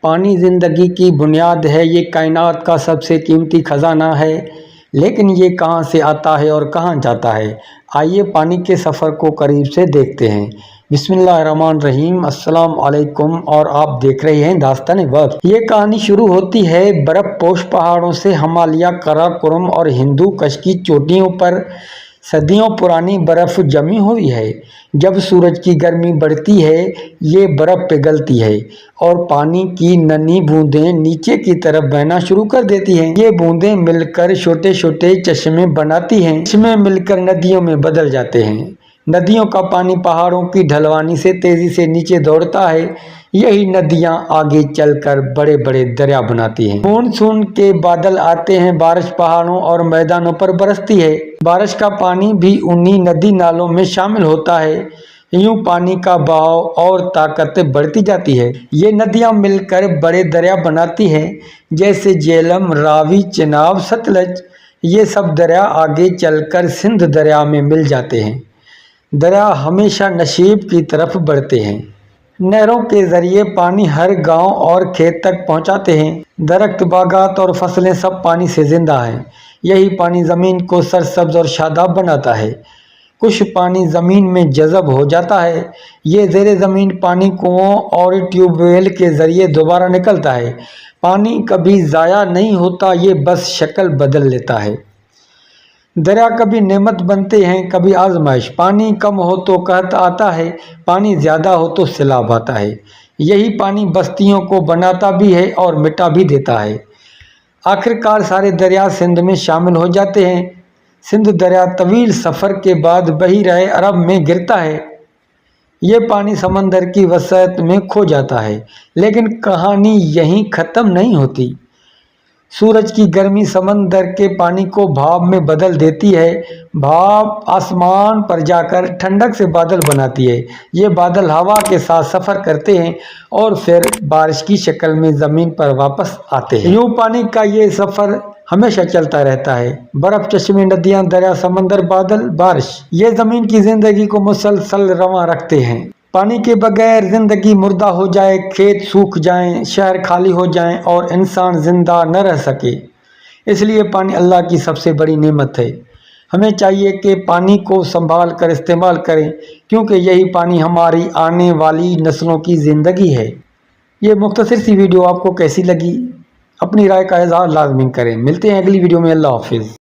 پانی زندگی کی بنیاد ہے، یہ کائنات کا سب سے قیمتی خزانہ ہے، لیکن یہ کہاں سے آتا ہے اور کہاں جاتا ہے؟ آئیے پانی کے سفر کو قریب سے دیکھتے ہیں۔ بسم اللہ الرحمن الرحیم۔ السلام علیکم اور آپ دیکھ رہے ہیں داستان وقت۔ یہ کہانی شروع ہوتی ہے برف پوش پہاڑوں سے۔ ہمالیہ، قراقرم اور ہندو کش کی چوٹیوں پر صدیوں پرانی برف جمی ہوئی ہے۔ جب سورج کی گرمی بڑھتی ہے، یہ برف پگھلتی ہے اور پانی کی ننھی بوندیں نیچے کی طرف بہنا شروع کر دیتی ہیں۔ یہ بوندیں مل کر چھوٹے چھوٹے چشمے بناتی ہیں۔ چشمے مل کر ندیوں میں بدل جاتے ہیں۔ ندیوں کا پانی پہاڑوں کی ڈھلوانی سے تیزی سے نیچے دوڑتا ہے۔ یہی ندیاں آگے چل کر بڑے بڑے دریا بناتی ہیں۔ مونسون کے بادل آتے ہیں، بارش پہاڑوں اور میدانوں پر برستی ہے۔ بارش کا پانی بھی انہی ندی نالوں میں شامل ہوتا ہے۔ یوں پانی کا بہاؤ اور طاقت بڑھتی جاتی ہے۔ یہ ندیاں مل کر بڑے دریا بناتی ہیں، جیسے جہلم، راوی، چناب، ستلج۔ یہ سب دریا آگے چل کر سندھ دریا میں مل جاتے ہیں۔ دریا ہمیشہ نشیب کی طرف بڑھتے ہیں۔ نہروں کے ذریعے پانی ہر گاؤں اور کھیت تک پہنچاتے ہیں۔ درخت، باغات اور فصلیں سب پانی سے زندہ ہیں۔ یہی پانی زمین کو سرسبز اور شاداب بناتا ہے۔ کچھ پانی زمین میں جذب ہو جاتا ہے۔ یہ زیر زمین پانی کنوؤں اور ٹیوب ویل کے ذریعے دوبارہ نکلتا ہے۔ پانی کبھی ضائع نہیں ہوتا، یہ بس شکل بدل لیتا ہے۔ دریا کبھی نعمت بنتے ہیں، کبھی آزمائش۔ پانی کم ہو تو قحط آتا ہے، پانی زیادہ ہو تو سیلاب آتا ہے۔ یہی پانی بستیوں کو بناتا بھی ہے اور مٹا بھی دیتا ہے۔ آخرکار سارے دریا سندھ میں شامل ہو جاتے ہیں۔ سندھ دریا طویل سفر کے بعد بحیرہ عرب میں گرتا ہے۔ یہ پانی سمندر کی وسعت میں کھو جاتا ہے، لیکن کہانی یہیں ختم نہیں ہوتی۔ سورج کی گرمی سمندر کے پانی کو بھاپ میں بدل دیتی ہے۔ بھاپ آسمان پر جا کر ٹھنڈک سے بادل بناتی ہے۔ یہ بادل ہوا کے ساتھ سفر کرتے ہیں اور پھر بارش کی شکل میں زمین پر واپس آتے ہیں۔ یوں پانی کا یہ سفر ہمیشہ چلتا رہتا ہے۔ برف، چشمے، ندیاں، دریا، سمندر، بادل، بارش، یہ زمین کی زندگی کو مسلسل رواں رکھتے ہیں۔ پانی کے بغیر زندگی مردہ ہو جائے، کھیت سوکھ جائیں، شہر خالی ہو جائیں اور انسان زندہ نہ رہ سکے۔ اس لیے پانی اللہ کی سب سے بڑی نعمت ہے۔ ہمیں چاہیے کہ پانی کو سنبھال کر استعمال کریں، کیونکہ یہی پانی ہماری آنے والی نسلوں کی زندگی ہے۔ یہ مختصر سی ویڈیو آپ کو کیسی لگی؟ اپنی رائے کا اظہار لازمی کریں۔ ملتے ہیں اگلی ویڈیو میں۔ اللہ حافظ۔